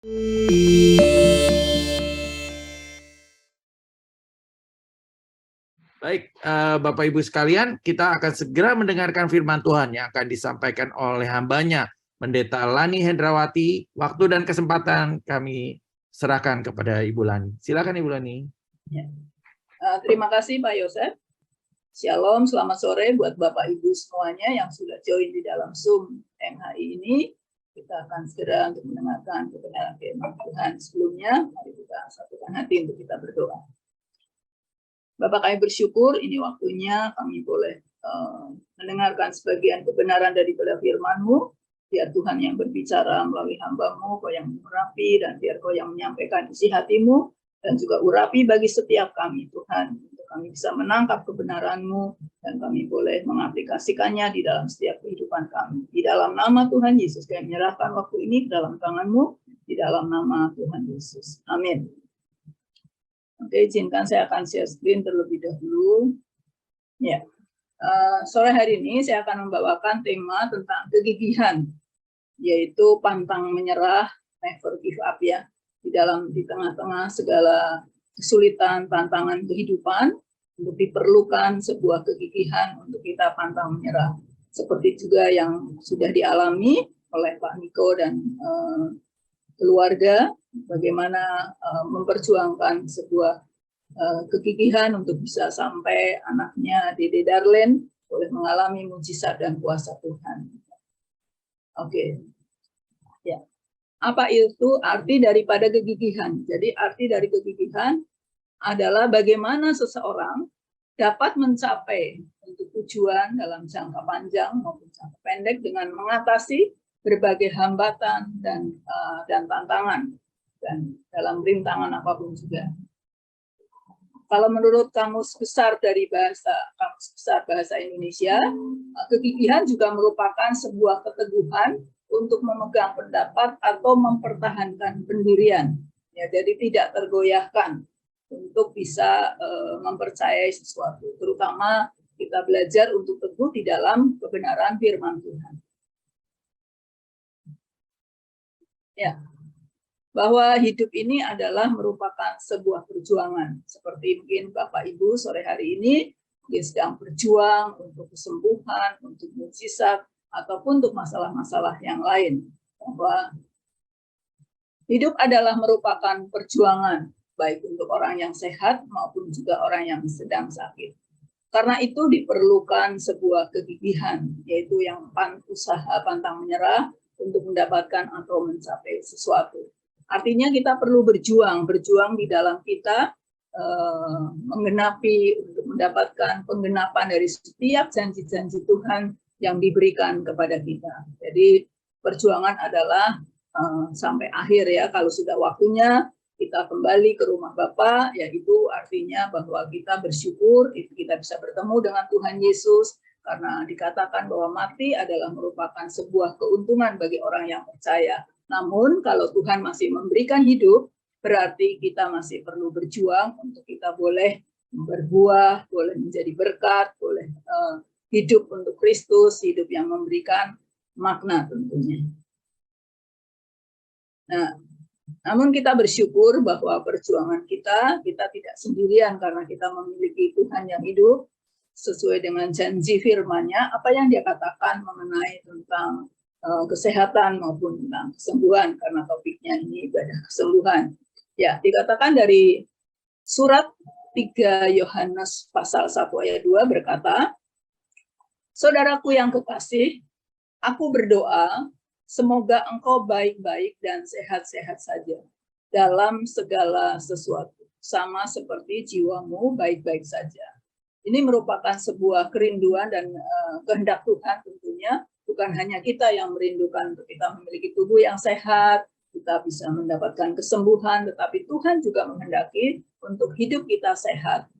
Baik, Bapak Ibu sekalian, kita akan segera mendengarkan firman Tuhan yang akan disampaikan oleh hambanya, Pendeta Lani Hendrawati. Waktu dan kesempatan kami serahkan kepada Ibu Lani. Silakan Ibu Lani. Ya. Terima kasih Pak Yosef. Shalom, selamat sore buat Bapak Ibu semuanya yang sudah join di dalam Zoom MHI ini. Kita akan segera untuk mendengarkan kebenaran firman Tuhan. Sebelumnya, mari kita satukan hati untuk kita berdoa. Bapak, kami bersyukur ini waktunya kami boleh mendengarkan sebagian kebenaran daripada firman-Mu. Biar Tuhan yang berbicara melalui hamba-Mu, Kau yang mengurapi, dan biar Kau yang menyampaikan isi hati-Mu, dan juga urapi bagi setiap kami, Tuhan. Untuk kami bisa menangkap kebenaran-Mu, dan kami boleh mengaplikasikannya di dalam setiap kehidupan kami. Di dalam nama Tuhan Yesus, kami menyerahkan waktu ini ke dalam tangan-Mu, di dalam nama Tuhan Yesus. Amin. Oke, izinkan saya akan share screen terlebih dahulu. Ya, sore hari ini saya akan membawakan tema tentang kegigihan, yaitu pantang menyerah, never give up ya. Di tengah-tengah segala kesulitan, tantangan kehidupan, untuk diperlukan sebuah kegigihan untuk kita pantang menyerah. Seperti juga yang sudah dialami oleh Pak Niko dan keluarga, bagaimana memperjuangkan sebuah kegigihan untuk bisa sampai anaknya Dede Darlen boleh mengalami mujizat dan kuasa Tuhan. Oke, ya. Apa itu arti daripada kegigihan? Jadi arti dari kegigihan adalah bagaimana seseorang dapat mencapai untuk tujuan dalam jangka panjang maupun jangka pendek dengan mengatasi berbagai hambatan dan tantangan dan dalam rintangan apapun juga. Kalau menurut Kamus Besar Bahasa Indonesia, kegigihan juga merupakan sebuah keteguhan untuk memegang pendapat atau mempertahankan pendirian. Ya, jadi tidak tergoyahkan untuk bisa mempercayai sesuatu. Terutama kita belajar untuk teguh di dalam kebenaran firman Tuhan. Ya, bahwa hidup ini adalah merupakan sebuah perjuangan. Seperti mungkin Bapak Ibu sore hari ini dia sedang berjuang untuk kesembuhan, untuk mujizat, ataupun untuk masalah-masalah yang lain. Bahwa hidup adalah merupakan perjuangan, baik untuk orang yang sehat maupun juga orang yang sedang sakit. Karena itu diperlukan sebuah kegigihan, yaitu yang usaha pantang menyerah untuk mendapatkan atau mencapai sesuatu. Artinya kita perlu berjuang di dalam kita menggenapi untuk mendapatkan penggenapan dari setiap janji-janji Tuhan yang diberikan kepada kita. Jadi perjuangan adalah sampai akhir ya, kalau sudah waktunya kita kembali ke rumah Bapa, yaitu artinya bahwa kita bersyukur itu kita bisa bertemu dengan Tuhan Yesus, karena dikatakan bahwa mati adalah merupakan sebuah keuntungan bagi orang yang percaya. Namun kalau Tuhan masih memberikan hidup, berarti kita masih perlu berjuang untuk kita boleh berbuah, boleh menjadi berkat, boleh hidup untuk Kristus, hidup yang memberikan makna tentunya. Nah, namun kita bersyukur bahwa perjuangan kita tidak sendirian karena kita memiliki Tuhan yang hidup sesuai dengan janji firman-Nya, apa yang Dia katakan mengenai tentang kesehatan maupun tentang kesembuhan, karena topiknya ini ibadah kesembuhan. Ya, dikatakan dari surat 3 Yohanes pasal 1 ayat 2 berkata, "Saudaraku yang kekasih, aku berdoa semoga engkau baik-baik dan sehat-sehat saja dalam segala sesuatu, sama seperti jiwamu baik-baik saja." Ini merupakan sebuah kerinduan dan kehendak Tuhan tentunya. Bukan hanya kita yang merindukan untuk kita memiliki tubuh yang sehat, kita bisa mendapatkan kesembuhan, tetapi Tuhan juga menghendaki untuk hidup kita sehat,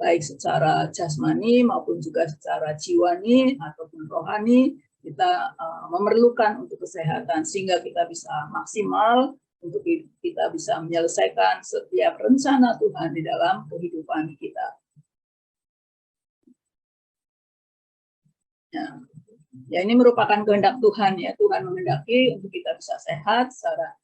baik secara jasmani maupun juga secara jiwani ataupun rohani. Kita memerlukan untuk kesehatan sehingga kita bisa maksimal, untuk kita bisa menyelesaikan setiap rencana Tuhan di dalam kehidupan kita. Ya, ini merupakan kehendak Tuhan ya. Tuhan menghendaki untuk kita bisa sehat secara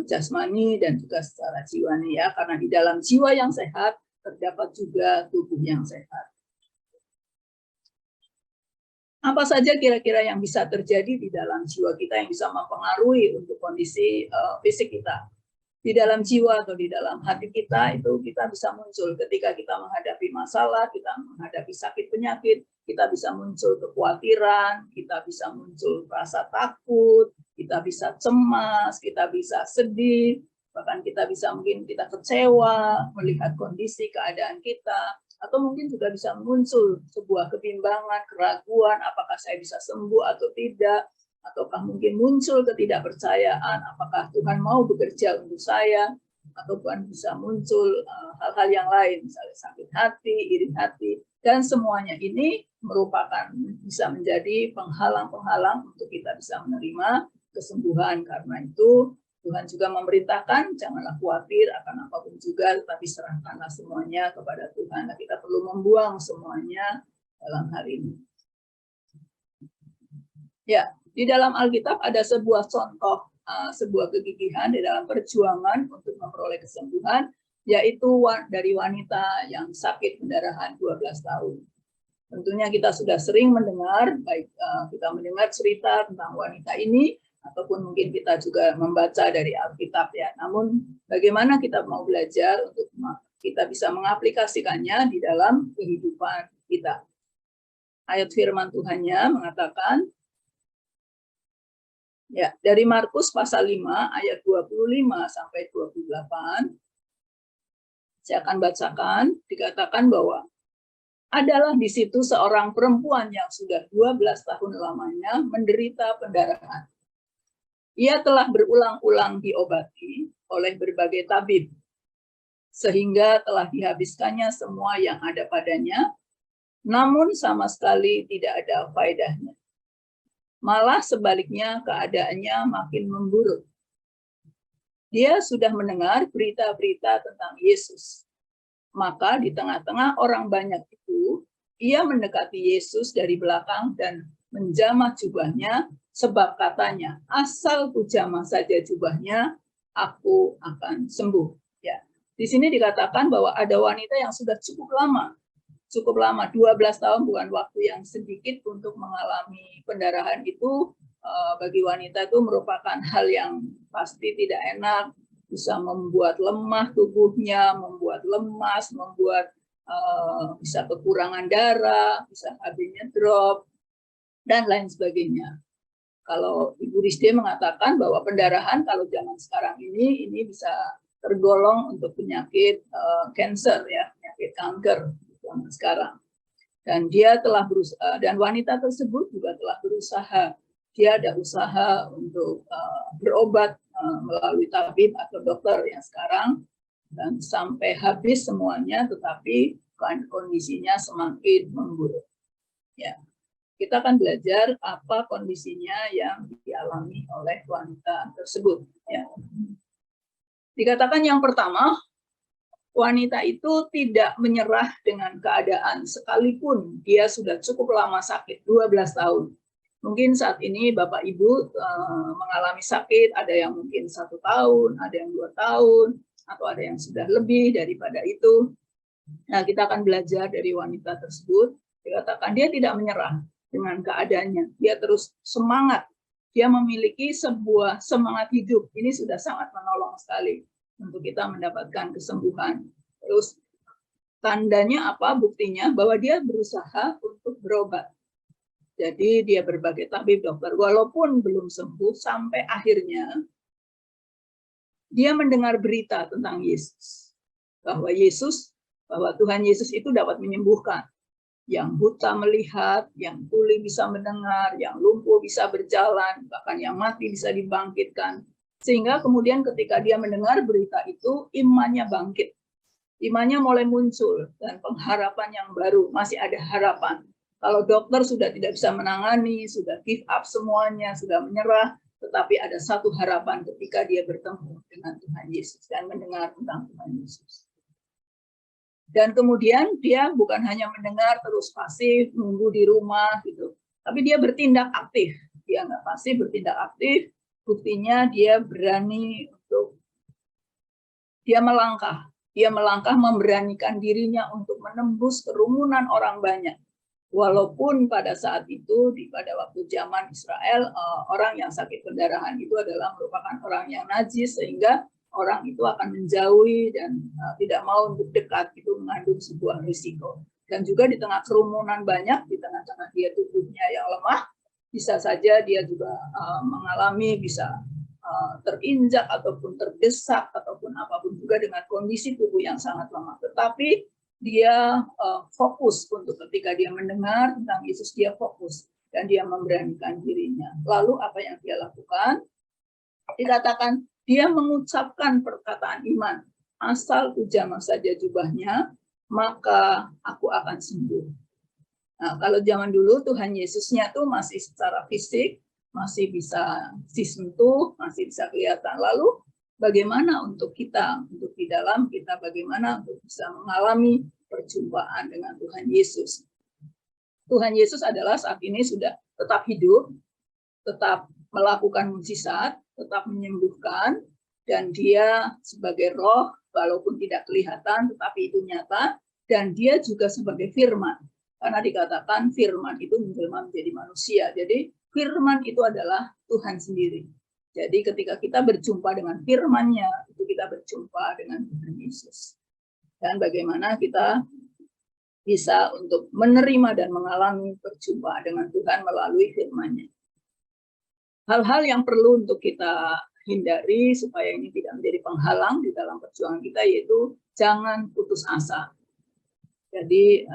jasmani dan juga secara jiwani ya, karena di dalam jiwa yang sehat terdapat juga tubuh yang sehat. Apa saja kira-kira yang bisa terjadi di dalam jiwa kita yang bisa mempengaruhi untuk kondisi fisik kita? Di dalam jiwa atau di dalam hati kita itu kita bisa muncul ketika kita menghadapi masalah, kita menghadapi sakit penyakit, kita bisa muncul kekhawatiran, kita bisa muncul rasa takut, kita bisa cemas, kita bisa sedih, bahkan kita bisa mungkin kita kecewa melihat kondisi keadaan kita, atau mungkin juga bisa muncul sebuah kebimbangan, keraguan, apakah saya bisa sembuh atau tidak, ataukah mungkin muncul ketidakpercayaan, apakah Tuhan mau bekerja untuk saya, atau Tuhan bisa muncul hal-hal yang lain, misalnya sakit hati, iri hati, dan semuanya ini merupakan bisa menjadi penghalang-penghalang untuk kita bisa menerima kesembuhan. Karena itu Tuhan juga memerintahkan, janganlah khawatir akan apapun juga, tetapi serahkanlah semuanya kepada Tuhan. Nah, kita perlu membuang semuanya dalam hal ini. Ya, di dalam Alkitab ada sebuah contoh, sebuah kegigihan di dalam perjuangan untuk memperoleh kesembuhan, yaitu dari wanita yang sakit pendarahan 12 tahun. Tentunya kita sudah sering mendengar, baik kita mendengar cerita tentang wanita ini, ataupun mungkin kita juga membaca dari Alkitab ya. Namun bagaimana kita mau belajar untuk kita bisa mengaplikasikannya di dalam kehidupan kita. Ayat firman Tuhannya mengatakan, ya, dari Markus pasal 5 ayat 25 sampai 28, saya akan bacakan, dikatakan bahwa adalah di situ seorang perempuan yang sudah 12 tahun lamanya menderita pendarahan. Ia telah berulang-ulang diobati oleh berbagai tabib, sehingga telah dihabiskannya semua yang ada padanya, namun sama sekali tidak ada faedahnya. Malah sebaliknya keadaannya makin memburuk. Dia sudah mendengar berita-berita tentang Yesus. Maka di tengah-tengah orang banyak itu, ia mendekati Yesus dari belakang dan menjamah jubahnya, sebab katanya, asal ku jamah saja jubahnya, aku akan sembuh. Ya, di sini dikatakan bahwa ada wanita yang sudah cukup lama, 12 tahun bukan waktu yang sedikit untuk mengalami pendarahan itu. Bagi wanita itu merupakan hal yang pasti tidak enak, bisa membuat lemah tubuhnya, membuat lemas, membuat bisa kekurangan darah, bisa HB-nya drop, dan lain sebagainya. Kalau Ibu Rizdy mengatakan bahwa pendarahan kalau zaman sekarang ini bisa tergolong untuk penyakit cancer ya, penyakit kanker zaman sekarang. Dan dia telah berusaha, dan wanita tersebut juga telah berusaha. Dia ada usaha untuk berobat melalui tabib atau dokter yang sekarang, dan sampai habis semuanya, tetapi kondisinya semakin memburuk. Ya. Kita akan belajar apa kondisinya yang dialami oleh wanita tersebut. Ya. Dikatakan yang pertama, wanita itu tidak menyerah dengan keadaan sekalipun dia sudah cukup lama sakit, 12 tahun. Mungkin saat ini Bapak Ibu mengalami sakit, ada yang mungkin 1 tahun, ada yang 2 tahun, atau ada yang sudah lebih daripada itu. Nah, kita akan belajar dari wanita tersebut. Dikatakan dia tidak menyerah dengan keadaannya, dia terus semangat, dia memiliki sebuah semangat hidup. Ini sudah sangat menolong sekali untuk kita mendapatkan kesembuhan. Terus tandanya apa? Buktinya bahwa dia berusaha untuk berobat. Jadi dia berbagai tabib dokter, walaupun belum sembuh, sampai akhirnya dia mendengar berita tentang Yesus, bahwa Tuhan Yesus itu dapat menyembuhkan. Yang buta melihat, yang tuli bisa mendengar, yang lumpuh bisa berjalan, bahkan yang mati bisa dibangkitkan. Sehingga kemudian ketika dia mendengar berita itu, imannya bangkit. Imannya mulai muncul, dan pengharapan yang baru, masih ada harapan. Kalau dokter sudah tidak bisa menangani, sudah give up semuanya, sudah menyerah, tetapi ada satu harapan ketika dia bertemu dengan Tuhan Yesus dan mendengar tentang Tuhan Yesus. Dan kemudian dia bukan hanya mendengar terus pasif, nunggu di rumah gitu, tapi dia bertindak aktif. Dia nggak pasif, bertindak aktif. Buktinya dia berani untuk dia melangkah memberanikan dirinya untuk menembus kerumunan orang banyak. Walaupun pada saat itu, pada waktu zaman Israel, orang yang sakit pendarahan itu adalah merupakan orang yang najis, sehingga orang itu akan menjauhi dan tidak mau untuk dekat, itu mengandung sebuah risiko. Dan juga di tengah kerumunan banyak, di tengah-tengah dia tubuhnya yang lemah, bisa saja dia juga mengalami, bisa terinjak ataupun terdesak ataupun apapun juga dengan kondisi tubuh yang sangat lemah. Tetapi dia fokus untuk ketika dia mendengar tentang Yesus, dia fokus dan dia memberanikan dirinya. Lalu apa yang dia lakukan? Dikatakan dia mengucapkan perkataan iman, asal ku jamah saja jubahnya, maka aku akan sembuh. Nah, kalau zaman dulu Tuhan Yesusnya tuh masih secara fisik, masih bisa disentuh, masih bisa kelihatan. Lalu bagaimana untuk kita, untuk di dalam kita, bagaimana untuk bisa mengalami perjumpaan dengan Tuhan Yesus. Tuhan Yesus adalah saat ini sudah tetap hidup, tetap melakukan mukjizat, tetap menyembuhkan, dan dia sebagai roh, walaupun tidak kelihatan, tetapi itu nyata, dan dia juga sebagai firman. Karena dikatakan firman itu menjelma menjadi manusia. Jadi firman itu adalah Tuhan sendiri. Jadi ketika kita berjumpa dengan firman-Nya, itu kita berjumpa dengan Tuhan Yesus. Dan bagaimana kita bisa untuk menerima dan mengalami perjumpaan dengan Tuhan melalui firman-Nya. Hal-hal yang perlu untuk kita hindari supaya ini tidak menjadi penghalang di dalam perjuangan kita, yaitu jangan putus asa. Jadi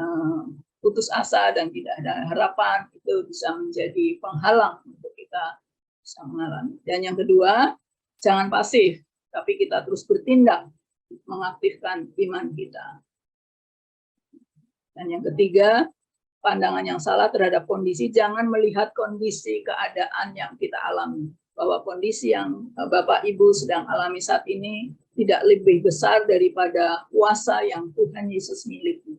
putus asa dan tidak ada harapan itu bisa menjadi penghalang untuk kita bisa mengalami. Dan yang kedua, jangan pasif, tapi kita terus bertindak, mengaktifkan iman kita. Dan yang ketiga, pandangan yang salah terhadap kondisi, jangan melihat kondisi keadaan yang kita alami. Bahwa kondisi yang Bapak Ibu sedang alami saat ini tidak lebih besar daripada kuasa yang Tuhan Yesus miliki.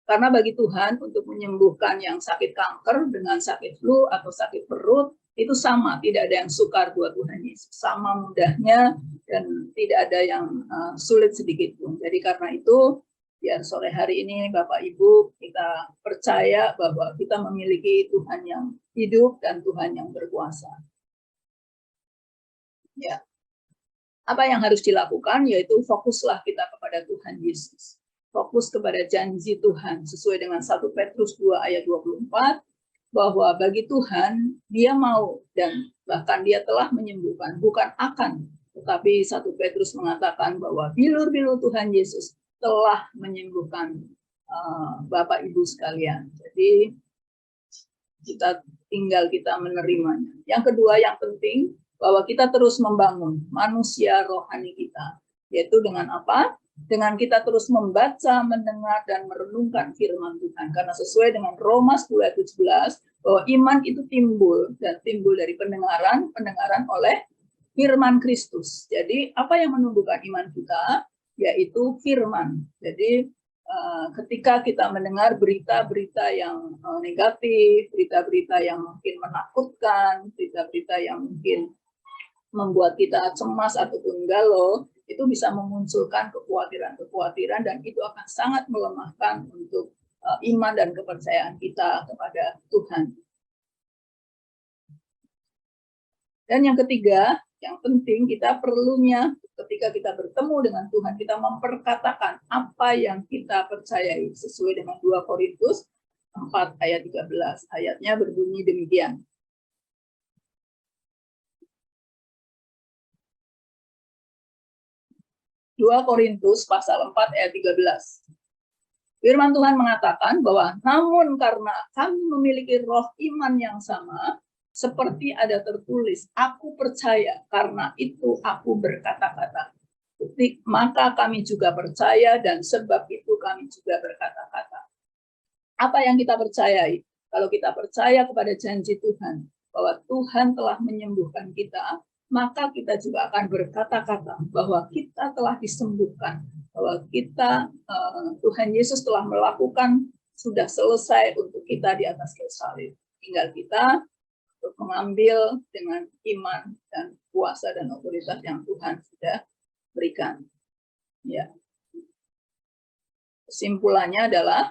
Karena bagi Tuhan untuk menyembuhkan yang sakit kanker dengan sakit flu atau sakit perut, itu sama, tidak ada yang sukar buat Tuhan Yesus. Sama mudahnya dan tidak ada yang sulit sedikit pun. Jadi karena itu, biar sore hari ini Bapak Ibu kita percaya bahwa kita memiliki Tuhan yang hidup dan Tuhan yang berkuasa. Ya. Apa yang harus dilakukan? Yaitu fokuslah kita kepada Tuhan Yesus. Fokus kepada janji Tuhan sesuai dengan 1 Petrus 2 ayat 24 bahwa bagi Tuhan dia mau dan bahkan dia telah menyembuhkan, bukan akan, tetapi 1 Petrus mengatakan bahwa bilur-bilur Tuhan Yesus telah menyembuhkan Bapak Ibu sekalian. Jadi kita tinggal kita menerimanya. Yang kedua yang penting bahwa kita terus membangun manusia rohani kita, yaitu dengan apa? Dengan kita terus membaca, mendengar, dan merenungkan firman Tuhan. Karena sesuai dengan Roma 10 ayat 17, bahwa iman itu timbul, dan timbul dari pendengaran oleh firman Kristus. Jadi apa yang menumbuhkan iman kita? Yaitu firman. Jadi ketika kita mendengar berita-berita yang negatif, berita-berita yang mungkin menakutkan, berita-berita yang mungkin membuat kita cemas ataupun galau, itu bisa memunculkan kekhawatiran-kekhawatiran dan itu akan sangat melemahkan untuk iman dan kepercayaan kita kepada Tuhan. Dan yang ketiga, yang penting kita perlunya ketika kita bertemu dengan Tuhan, kita memperkatakan apa yang kita percayai sesuai dengan 2 Korintus 4 ayat 13. Ayatnya berbunyi demikian. 2 Korintus pasal 4 ayat 13. Firman Tuhan mengatakan bahwa namun karena kami memiliki roh iman yang sama, seperti ada tertulis, aku percaya, karena itu aku berkata-kata. Maka kami juga percaya dan sebab itu kami juga berkata-kata. Apa yang kita percayai? Kalau kita percaya kepada janji Tuhan, bahwa Tuhan telah menyembuhkan kita, maka kita juga akan berkata-kata bahwa kita telah disembuhkan, bahwa kita Tuhan Yesus telah melakukan, sudah selesai untuk kita di atas kayu salib. Tinggal kita untuk mengambil dengan iman dan kuasa dan otoritas yang Tuhan sudah berikan. Ya. Kesimpulannya adalah,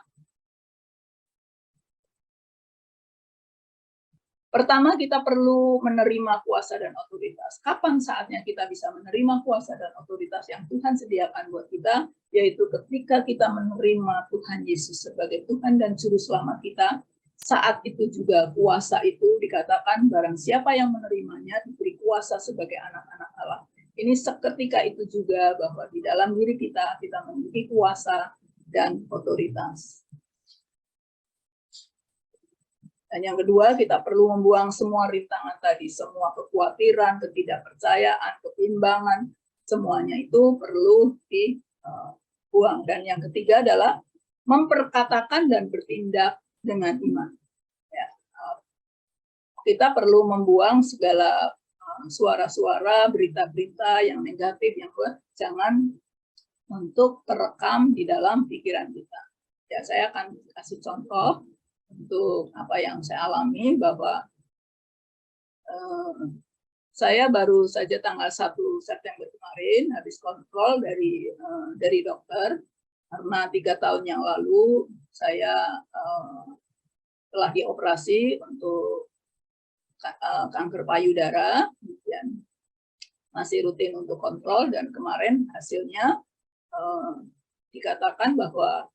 pertama, kita perlu menerima kuasa dan otoritas. Kapan saatnya kita bisa menerima kuasa dan otoritas yang Tuhan sediakan buat kita? Yaitu ketika kita menerima Tuhan Yesus sebagai Tuhan dan Juru Selamat kita. Saat itu juga kuasa itu dikatakan barang siapa yang menerimanya diberi kuasa sebagai anak-anak Allah. Ini seketika itu juga bahwa di dalam diri kita memiliki kuasa dan otoritas. Dan yang kedua, kita perlu membuang semua rintangan tadi, semua kekhawatiran, ketidakpercayaan, kebimbangan, semuanya itu perlu dibuang. Dan yang ketiga adalah memperkatakan dan bertindak dengan iman. Ya. Kita perlu membuang segala suara-suara, berita-berita yang negatif, yang jangan untuk terekam di dalam pikiran kita. Ya, saya akan kasih contoh untuk apa yang saya alami, bahwa saya baru saja tanggal 1 September kemarin habis kontrol dari dokter, karena 3 tahun yang lalu saya telah dioperasi untuk kanker payudara, kemudian masih rutin untuk kontrol, dan kemarin hasilnya dikatakan bahwa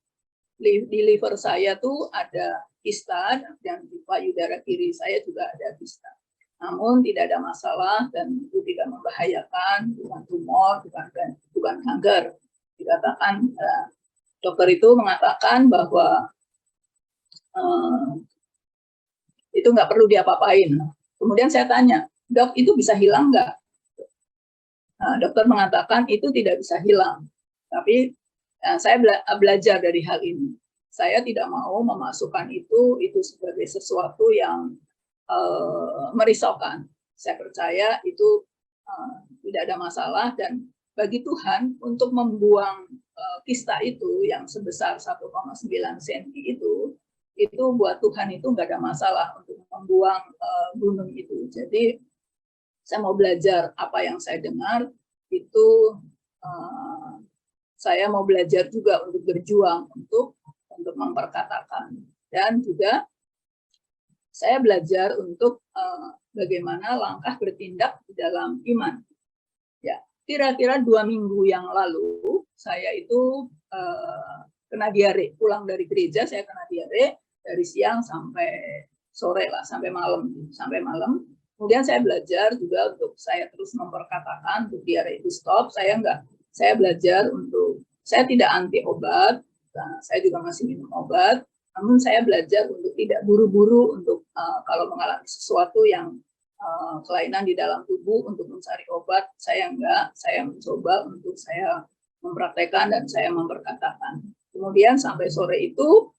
di liver saya tuh ada kista, dan di payudara kiri saya juga ada kista. Namun tidak ada masalah dan itu tidak membahayakan, bukan tumor, bukan kanker. Dikatakan dokter itu mengatakan bahwa itu nggak perlu diapa-apain. Kemudian saya tanya, dok, itu bisa hilang nggak? Nah, dokter mengatakan itu tidak bisa hilang. Tapi saya belajar dari hal ini. Saya tidak mau memasukkan itu sebagai sesuatu yang merisaukan. Saya percaya itu tidak ada masalah, dan bagi Tuhan untuk membuang kista itu yang sebesar 1,9 cm itu buat Tuhan itu nggak ada masalah untuk membuang gunung itu. Jadi saya mau belajar apa yang saya dengar itu, saya mau belajar juga untuk berjuang untuk memperkatakan, dan juga saya belajar untuk bagaimana langkah bertindak di dalam iman. Ya, kira-kira 2 minggu yang lalu saya itu kena diare, pulang dari gereja saya kena diare dari siang sampai sore lah, sampai malam. Kemudian saya belajar juga untuk saya terus memperkatakan untuk diare itu stop. Saya belajar untuk, saya tidak anti obat, saya juga masih minum obat, namun saya belajar untuk tidak buru-buru untuk kalau mengalami sesuatu yang kelainan di dalam tubuh untuk mencari obat. Saya enggak, saya mencoba untuk saya mempraktekkan dan saya memperkatakan. Kemudian sampai sore itu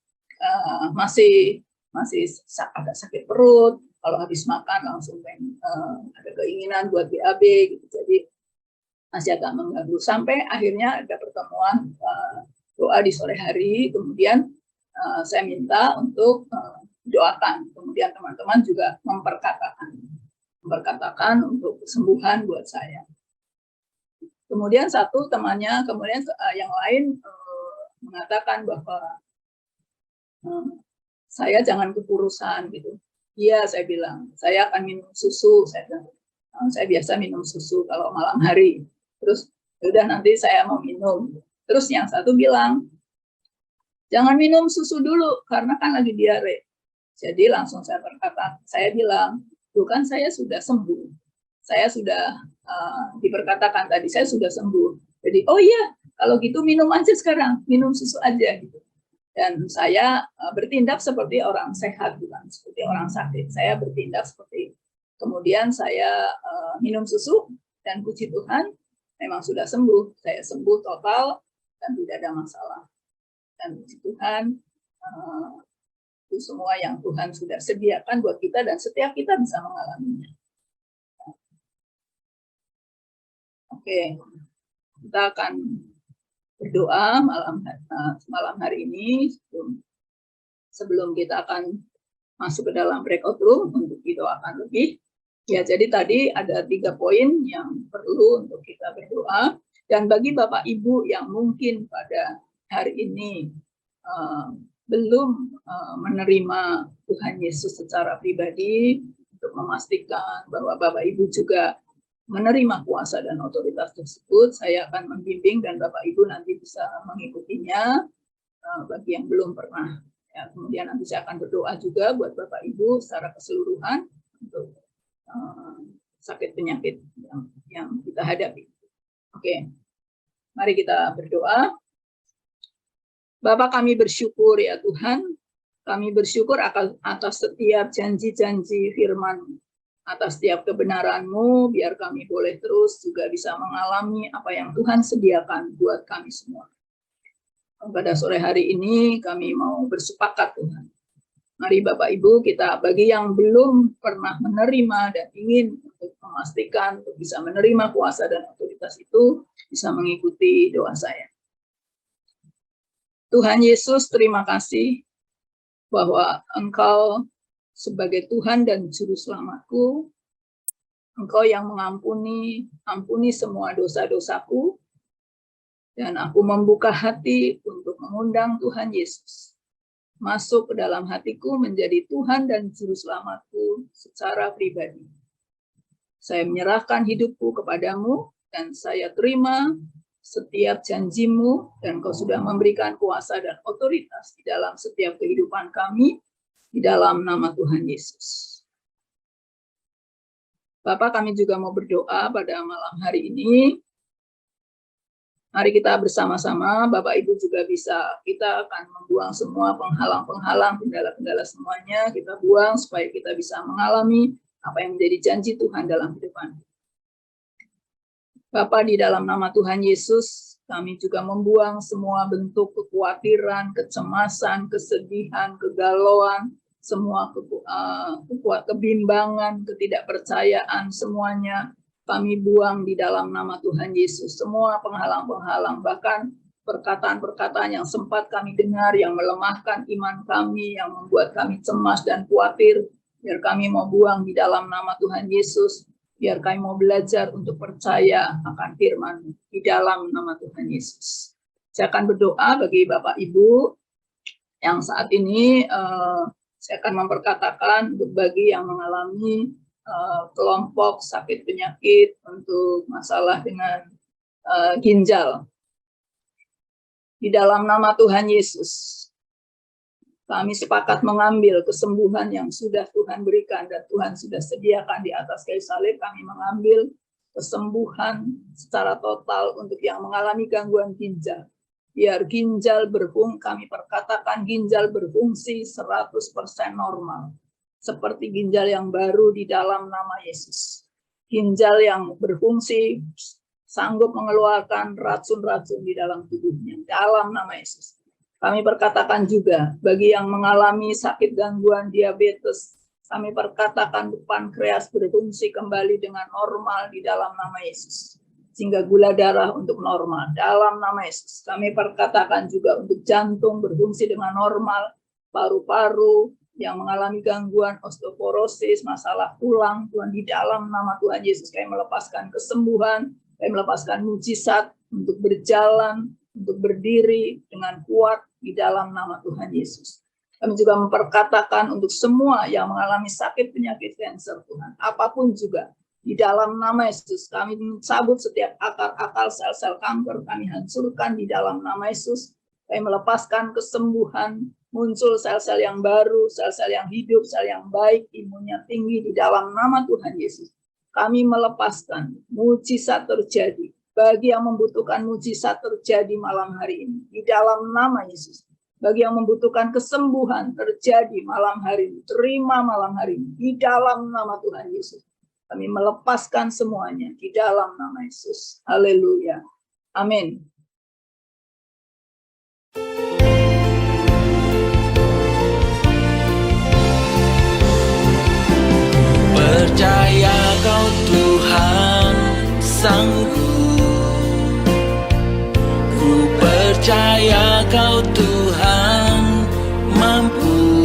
masih agak sakit perut, kalau habis makan langsung ada keinginan buat BAB gitu. Jadi masih agak mengganggu, sampai akhirnya ada pertemuan doa di sore hari. Kemudian saya minta untuk doakan, kemudian teman-teman juga memperkatakan untuk kesembuhan buat saya. Kemudian satu temannya, kemudian yang lain mengatakan bahwa saya jangan kekurusan gitu. Iya, saya bilang, saya akan minum susu. Saya bilang, saya biasa minum susu kalau malam hari. Terus, udah nanti saya mau minum. Terus yang satu bilang, jangan minum susu dulu karena kan lagi diare. Jadi langsung saya bilang, bukan, saya sudah sembuh. Saya sudah diperkatakan tadi, saya sudah sembuh. Jadi, oh iya, kalau gitu minum aja sekarang, minum susu aja gitu. Dan saya bertindak seperti orang sehat, bukan seperti orang sakit. Saya bertindak seperti, kemudian saya minum susu, dan puji Tuhan, memang sudah sembuh. Saya sembuh total, dan tidak ada masalah. Dan puji Tuhan, itu semua yang Tuhan sudah sediakan buat kita, dan setiap kita bisa mengalaminya. Oke, kita akan berdoa malam hari ini. Sebelum kita akan masuk ke dalam breakout room untuk didoakan lebih. Ya, jadi tadi ada 3 poin yang perlu untuk kita berdoa. Dan bagi Bapak Ibu yang mungkin pada hari ini belum menerima Tuhan Yesus secara pribadi, untuk memastikan bahwa Bapak Ibu juga menerima kuasa dan otoritas tersebut, saya akan membimbing dan Bapak Ibu nanti bisa mengikutinya bagi yang belum pernah. Ya, kemudian nanti saya akan berdoa juga buat Bapak Ibu secara keseluruhan untuk sakit penyakit yang kita hadapi. Oke, mari kita berdoa. Bapa, kami bersyukur ya Tuhan, kami bersyukur atas setiap janji-janji firman, atas setiap kebenaran-Mu, biar kami boleh terus juga bisa mengalami apa yang Tuhan sediakan buat kami semua. Pada sore hari ini kami mau bersepakat Tuhan. Mari Bapak Ibu, kita bagi yang belum pernah menerima dan ingin untuk memastikan untuk bisa menerima kuasa dan otoritas itu, bisa mengikuti doa saya. Tuhan Yesus, terima kasih bahwa Engkau sebagai Tuhan dan Juru Selamatku, Engkau yang ampuni semua dosa-dosaku, dan aku membuka hati untuk mengundang Tuhan Yesus masuk ke dalam hatiku menjadi Tuhan dan Juru Selamatku secara pribadi. Saya menyerahkan hidupku kepadamu dan saya terima setiap janjimu dan Kau sudah memberikan kuasa dan otoritas di dalam setiap kehidupan kami di dalam nama Tuhan Yesus. Bapak, kami juga mau berdoa pada malam hari ini. Mari kita bersama-sama, Bapak Ibu juga bisa, kita akan membuang semua penghalang-penghalang, kendala-kendala semuanya, kita buang supaya kita bisa mengalami apa yang menjadi janji Tuhan dalam kehidupan. Bapak, di dalam nama Tuhan Yesus, kami juga membuang semua bentuk kekhawatiran, kecemasan, kesedihan, kegalauan, semua kebimbangan, ketidakpercayaan, semuanya kami buang di dalam nama Tuhan Yesus. Semua penghalang-penghalang, bahkan perkataan-perkataan yang sempat kami dengar, yang melemahkan iman kami, yang membuat kami cemas dan khawatir, biar kami mau buang di dalam nama Tuhan Yesus. Biar kami mau belajar untuk percaya akan firman di dalam nama Tuhan Yesus. Saya akan berdoa bagi Bapak Ibu yang saat ini saya akan memperkatakan untuk bagi yang mengalami kelompok sakit penyakit untuk masalah dengan ginjal. Di dalam nama Tuhan Yesus, kami sepakat mengambil kesembuhan yang sudah Tuhan berikan dan Tuhan sudah sediakan di atas kayu salib. Kami mengambil kesembuhan secara total untuk yang mengalami gangguan ginjal. Biar ginjal kami perkatakan ginjal berfungsi 100% normal. Seperti ginjal yang baru di dalam nama Yesus. Ginjal yang berfungsi sanggup mengeluarkan racun-racun di dalam tubuhnya. Dalam nama Yesus. Kami perkatakan juga bagi yang mengalami sakit gangguan diabetes, kami perkatakan pankreas berfungsi kembali dengan normal di dalam nama Yesus. Sehingga gula darah untuk normal dalam nama Yesus. Kami perkatakan juga untuk jantung berfungsi dengan normal, paru-paru yang mengalami gangguan osteoporosis, masalah tulang, Tuhan di dalam nama Tuhan Yesus. Kami melepaskan kesembuhan, kami melepaskan mujizat untuk berjalan, untuk berdiri dengan kuat di dalam nama Tuhan Yesus. Kami juga memperkatakan untuk semua yang mengalami sakit penyakit kanker Tuhan, apapun juga, di dalam nama Yesus, kami mencabut setiap akar-akar sel-sel kanker, kami hancurkan di dalam nama Yesus. Kami melepaskan kesembuhan, muncul sel-sel yang baru, sel-sel yang hidup, sel yang baik, imunnya tinggi di dalam nama Tuhan Yesus. Kami melepaskan mujizat terjadi. Bagi yang membutuhkan mujizat terjadi malam hari ini, di dalam nama Yesus. Bagi yang membutuhkan kesembuhan terjadi malam hari ini, terima malam hari ini, di dalam nama Tuhan Yesus. Kami melepaskan semuanya di dalam nama Yesus. Haleluya. Amin. Percaya Kau Tuhan sanggup. Percaya Kau Tuhan mampu,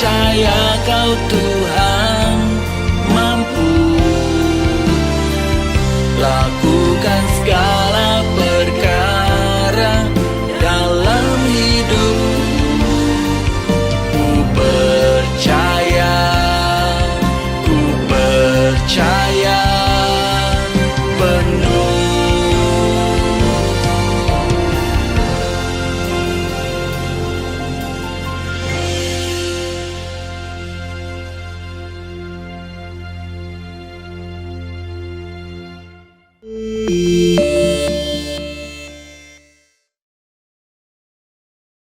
percaya Kau Tuhan